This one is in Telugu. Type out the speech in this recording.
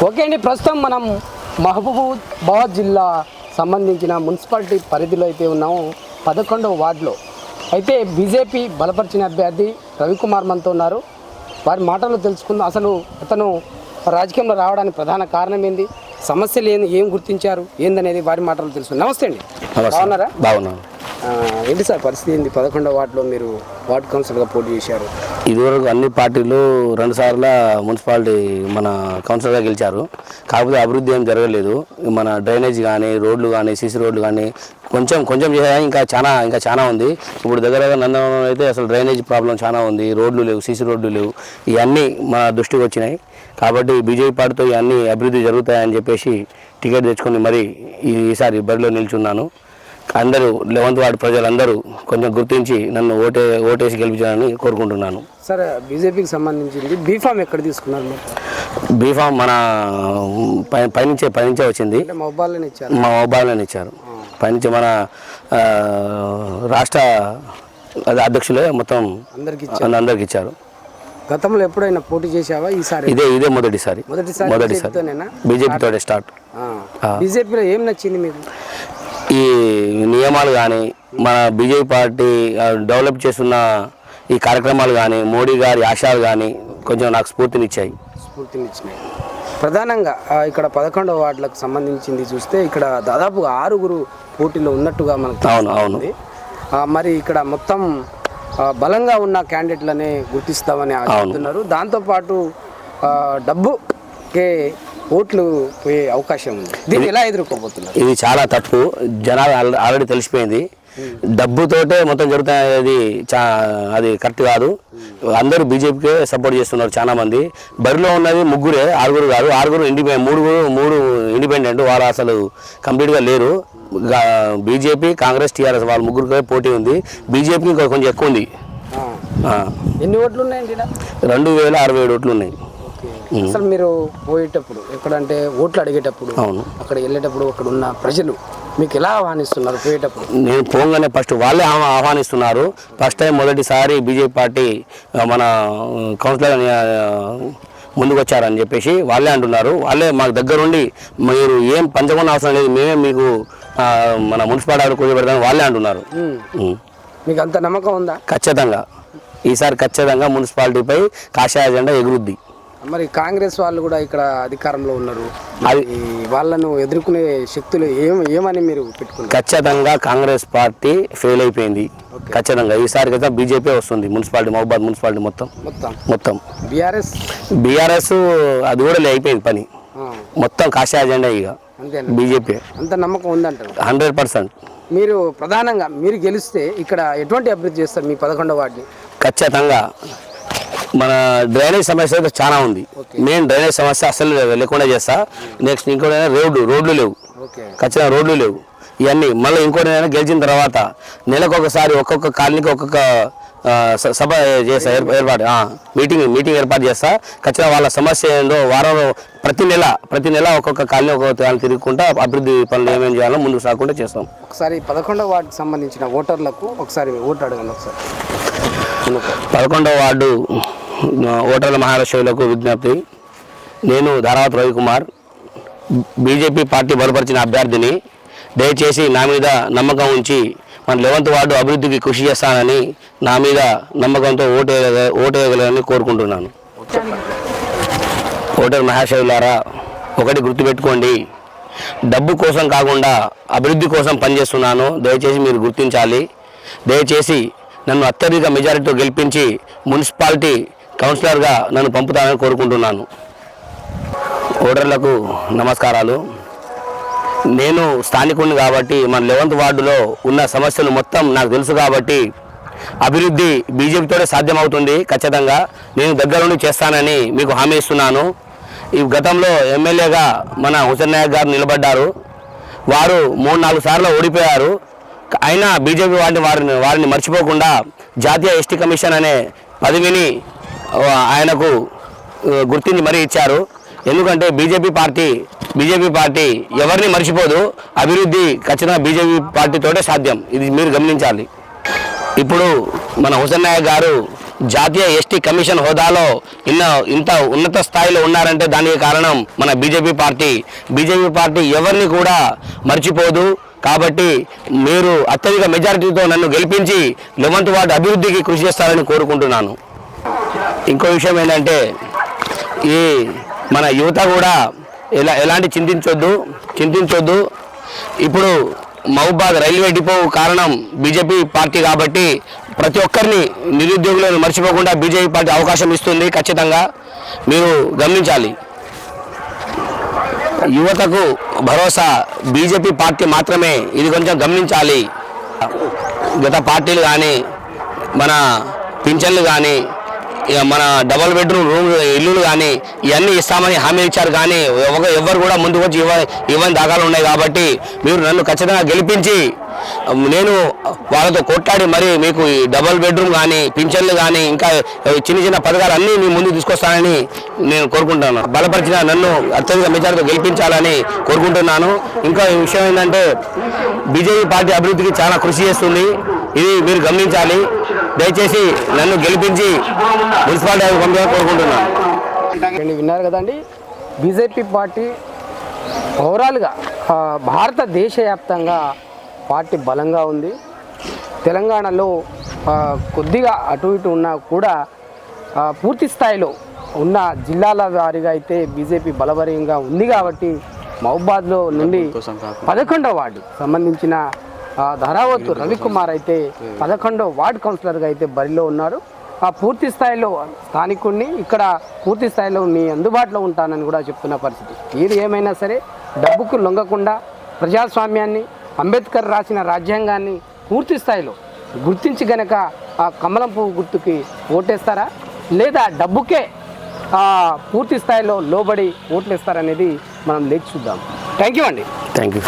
ఓకే అండి, ప్రస్తుతం మనం మహబూబాబాద్ జిల్లా సంబంధించిన మున్సిపాలిటీ పరిధిలో అయితే ఉన్నాము. 11వ వార్డులో అయితే బీజేపీ బలపరిచిన అభ్యర్థి రవికుమార్ మనతో ఉన్నారు. వారి మాటలు తెలుసుకుందాం. అసలు అతను రాజకీయంలో రావడానికి ప్రధాన కారణం ఏంది, సమస్యలు ఏం గుర్తించారు ఏందనేది వారి మాటలు తెలుసుకుందాం. నమస్తే అండి, బాగున్నారా? బాగున్నాను. ఏంటి సార్ పరిస్థితి ఏంది? 11వ వార్డులో మీరు వార్డు కౌన్సిలర్గా పోటీ చేశారు. ఇదివరకు అన్ని పార్టీలు 2 సార్లు మున్సిపాలిటీ మన కౌన్సిలర్గా గెలిచారు. కాకపోతే అభివృద్ధి ఏం జరగలేదు. మన డ్రైనేజ్ కానీ, రోడ్లు కానీ, సీసీ రోడ్లు కానీ కొంచెం చేయాలి. ఇంకా చాలా ఉంది. ఇప్పుడు దగ్గర నందవరం అయితే అసలు డ్రైనేజ్ ప్రాబ్లం చాలా ఉంది. రోడ్లు లేవు, సీసీ రోడ్లు లేవు. ఇవన్నీ మన దృష్టికి వచ్చినాయి. కాబట్టి బీజేపీ పార్టీతో ఇవన్నీ అభివృద్ధి జరుగుతాయని చెప్పేసి టికెట్ తెచ్చుకొని మరి ఈసారి బరిలో నిల్చున్నాను. అందరూ 11వ వార్డు ప్రజలందరూ కొంచెం గుర్తించి నన్ను ఓటేసి గెలిపించాలని కోరుకుంటున్నాను. సార్, బీజేపీకి సంబంధించింది బీఫామ్ ఎక్కడ తీసుకున్నారు? బీఫామ్ మన పైనుంచే వచ్చింది. మా మొబైల్లోనే ఇచ్చారు. పైనుంచి మన రాష్ట్ర అధ్యక్షులే మొత్తం అందరికి ఇచ్చారు. గతంలో ఎప్పుడైనా పోటీ చేసావా? ఈసారి ఇదే మొదటిసారి బీజేపీతో స్టార్ట్. బీజేపీలో ఏం నచ్చింది మీకు? ఈ నియమాలు కానీ, మన బీజేపీ పార్టీ డెవలప్ చేస్తున్న ఈ కార్యక్రమాలు కానీ, మోడీ గారి ఆశయాలు కానీ కొంచెం నాకు స్ఫూర్తినిచ్చాయి. ప్రధానంగా ఇక్కడ 11వ వార్డులకు సంబంధించింది చూస్తే ఇక్కడ దాదాపు 6 పోటీలో ఉన్నట్టుగా మనకు అవును. మరి ఇక్కడ మొత్తం బలంగా ఉన్న క్యాండిడేట్లనే గుర్తిస్తామని ఆశిస్తున్నారు. దాంతోపాటు డబ్బుకే ఓట్లు పోయే అవకాశం ఉంది. దీన్ని ఎలా ఎదుర్కోబోతున్నారు? ఇది చాలా తప్పు. జనాలు ఆల్రెడీ తెలిసిపోయింది. డబ్బుతోటే మొత్తం జరుగుతాయి. అది కరెక్ట్ కాదు. అందరూ బీజేపీకే సపోర్ట్ చేస్తున్నారు. చాలా మంది బరిలో ఉన్నది 6 కాదు, 6 3 ఇండిపెండెంట్. వాళ్ళు అసలు కంప్లీట్గా లేరు. బీజేపీ, కాంగ్రెస్, టీఆర్ఎస్ వాళ్ళ 3 పోటీ ఉంది. బీజేపీకి కొంచెం ఎక్కువ ఉంది. ఎన్ని ఓట్లు ఉన్నాయండి? 2067 ఓట్లు ఉన్నాయి. అసలు మీరు పోయేటప్పుడు ఎక్కడంటే ఓట్లు అడిగేటప్పుడు, అక్కడ వెళ్ళేటప్పుడు అక్కడ ఉన్న ప్రజలు మీకు ఎలా ఆహ్వానిస్తున్నారు? పోయేటప్పుడు నేను పోగానే ఫస్ట్ వాళ్ళే ఆహ్వానిస్తున్నారు. ఫస్ట్ టైం మొదటిసారి బీజేపీ పార్టీ మన కౌన్సిలర్ ముందుకు వచ్చారని చెప్పేసి వాళ్ళే అంటున్నారు. వాళ్ళే మాకు దగ్గరుండి మీరు ఏం పంచకుండా అవసరం లేదు, మేమే మీకు మన మున్సిపాలిటీ కూర్చోబెడతామని వాళ్ళే అంటున్నారు. మీకు అంత నమ్మకం ఉందా? ఖచ్చితంగా ఈసారి ఖచ్చితంగా మున్సిపాలిటీపై కాషాయ జెండా ఎగురుద్ది. మరి కాంగ్రెస్ వాళ్ళు కూడా ఇక్కడ అధికారంలో ఉన్నారు. వాళ్ళను ఎదుర్కొనే శక్తులు ఏమని మీరు పెట్టుకున్నారు? ఖచ్చితంగా కాంగ్రెస్ పార్టీ ఫెయిల్ అయిపోయింది. ఖచ్చితంగా ఈసారి కదా బీజేపీ వస్తుంది. మున్సిపాలిటీ మహబూబాబాద్ మున్సిపాలిటీ మొత్తం బీఆర్ఎస్ అది కూడా అయిపోయింది పని. మొత్తం కాషాయ జెండా ఇక బీజేపీ. అంత నమ్మకం ఉందంటారు? 100%. మీరు ప్రధానంగా మీరు గెలిస్తే ఇక్కడ ఎటువంటి అభివృద్ధి చేస్తారు మీ 11వ వార్డుని? ఖచ్చితంగా మన డ్రైనేజ్ సమస్య అయితే చాలా ఉంది. మెయిన్ డ్రైనేజ్ సమస్య అసలు లేకుండా చేస్తా. నెక్స్ట్ ఇంకోటి రోడ్లు లేవు. ఖచ్చితంగా రోడ్లు లేవు. ఇవన్నీ మళ్ళీ ఇంకోటి గెలిచిన తర్వాత నెలకొకసారి ఒక్కొక్క కాలనీకి ఒక్కొక్క సభ చేస్తా, మీటింగ్ ఏర్పాటు చేస్తా. ఖచ్చితంగా వాళ్ళ సమస్య ఏందో వారంలో ప్రతి నెల ఒక్కొక్క కాలనీ ఒక్కొక్క కాలనీ తిరుగుకుంటా అభివృద్ధి పనులు ఏమేమి చేయాలో ముందుకు సాగకుండా చేస్తాం. ఒకసారి 11వ వార్డుకి సంబంధించిన ఓటర్లకు ఒకసారి ఓటు అడగండి. ఒకసారి 11వ వార్డు ఓటర్ల మహారాష్ట్రలకు విజ్ఞప్తి. నేను ధారావత్ రవికుమార్, బీజేపీ పార్టీ బలపరిచిన అభ్యర్థిని. దయచేసి నా మీద నమ్మకం ఉంచి మన 11వ వార్డు అభివృద్ధికి కృషి చేస్తానని నా మీద నమ్మకంతో ఓటేయగలని కోరుకుంటున్నాను. ఓటర్ మహాశయులారా, ఒకటి గుర్తుపెట్టుకోండి, డబ్బు కోసం కాకుండా అభివృద్ధి కోసం పనిచేస్తున్నాను. దయచేసి మీరు గుర్తించాలి. దయచేసి నన్ను అత్యధిక మెజారిటీతో గెలిపించి మున్సిపాలిటీ కౌన్సిలర్గా నన్ను పంపుతానని కోరుకుంటున్నాను. ఓటర్లకు నమస్కారాలు. నేను స్థానికుడిని కాబట్టి మన 11వ వార్డులో ఉన్న సమస్యలు మొత్తం నాకు తెలుసు కాబట్టి అభివృద్ధి బీజేపీతోనే సాధ్యమవుతుంది. ఖచ్చితంగా నేను దగ్గరుండి చేస్తానని మీకు హామీ ఇస్తున్నాను. ఈ గతంలో ఎమ్మెల్యేగా మన హుసేన్ నాయక్ గారు నిలబడ్డారు. వారు 3-4 సార్లు ఓడిపోయారు. అయినా బీజేపీ వారిని మర్చిపోకుండా జాతీయ ఎస్టీ కమిషన్ అనే పదవిని ఆయనకు గుర్తించి మరీ ఇచ్చారు. ఎందుకంటే బీజేపీ పార్టీ ఎవరిని మర్చిపోదు. అభివృద్ధి ఖచ్చితంగా బీజేపీ పార్టీతోటే సాధ్యం. ఇది మీరు గమనించాలి. ఇప్పుడు మన హుసేన్ నాయక్ గారు జాతీయ ఎస్టీ కమిషన్ హోదాలో ఇంత ఉన్నత స్థాయిలో ఉన్నారంటే దానికి కారణం మన బీజేపీ పార్టీ ఎవరిని కూడా మర్చిపోదు. కాబట్టి మీరు అత్యధిక మెజారిటీతో నన్ను గెలిపించి 11th వార్డు అభివృద్ధికి కృషి చేస్తారని కోరుకుంటున్నాను. ఇంకో విషయం ఏంటంటే ఈ మన యువత కూడా ఎలాంటి చింతించొద్దు. ఇప్పుడు మహబూబాద్ రైల్వే డిపో కారణం బీజేపీ పార్టీ కాబట్టి ప్రతి ఒక్కరిని నిరుద్యోగులను మర్చిపోకుండా బీజేపీ పార్టీ అవకాశం ఇస్తుంది. ఖచ్చితంగా మీరు గమనించాలి. యువతకు భరోసా బీజేపీ పార్టీ మాత్రమే, ఇది కొంచెం గమనించాలి. గత పార్టీలు కానీ మన పింఛన్లు కానీ మన డబుల్ బెడ్రూమ్ ఇల్లులు కానీ ఇవన్నీ ఇస్తామని హామీ ఇచ్చారు. కానీ ఎవరు కూడా ముందుకు వచ్చి ఇవ్వని దాఖలు ఉన్నాయి. కాబట్టి మీరు నన్ను ఖచ్చితంగా గెలిపించి నేను వాళ్ళతో కొట్లాడి మరి మీకు ఈ డబుల్ బెడ్రూమ్ కానీ పింఛన్లు కానీ ఇంకా చిన్న పథకాలు అన్నీ మీ ముందు తీసుకొస్తానని నేను కోరుకుంటున్నాను. బలపరిచిన నన్ను అత్యధిక మెజారిటీతో గెలిపించాలని కోరుకుంటున్నాను. ఇంకా విషయం ఏంటంటే బీజేపీ పార్టీ అభివృద్ధికి చాలా కృషి చేస్తుంది. ఇది మీరు గమనించాలి. దయచేసి నన్ను గెలిపించి మున్సిపాలిటీ పంపించాలని కోరుకుంటున్నాను. విన్నారు కదండి, బీజేపీ పార్టీ ఓవరాల్గా భారతదేశ వ్యాప్తంగా పార్టీ బలంగా ఉంది. తెలంగాణలో కొద్దిగా అటు ఇటు ఉన్నా కూడా పూర్తి స్థాయిలో ఉన్న జిల్లాల వారీగా అయితే బీజేపీ బలపరంగా ఉంది. కాబట్టి మహబూబాద్లో నుండి 11వ వార్డు సంబంధించిన ధరావతు రవికుమార్ అయితే 11వ వార్డు కౌన్సిలర్గా అయితే బరిలో ఉన్నారు. పూర్తి స్థాయిలో స్థానికుడిని ఇక్కడ పూర్తి స్థాయిలో మీ అందుబాటులో ఉంటానని కూడా చెప్తున్న పరిస్థితి. ఏది ఏమైనా సరే డబ్బుకు లొంగకుండా ప్రజాస్వామ్యాన్ని, అంబేద్కర్ రాసిన రాజ్యాంగాన్ని పూర్తి స్థాయిలో గుర్తించి గనక ఆ కమలం పువ్వు గుర్తుకి ఓటేస్తారా లేదా డబ్బుకే పూర్తి స్థాయిలో లోబడి ఓట్లేస్తారనేది మనం లేచి చూద్దాం. థ్యాంక్ యూ అండి. Thank you.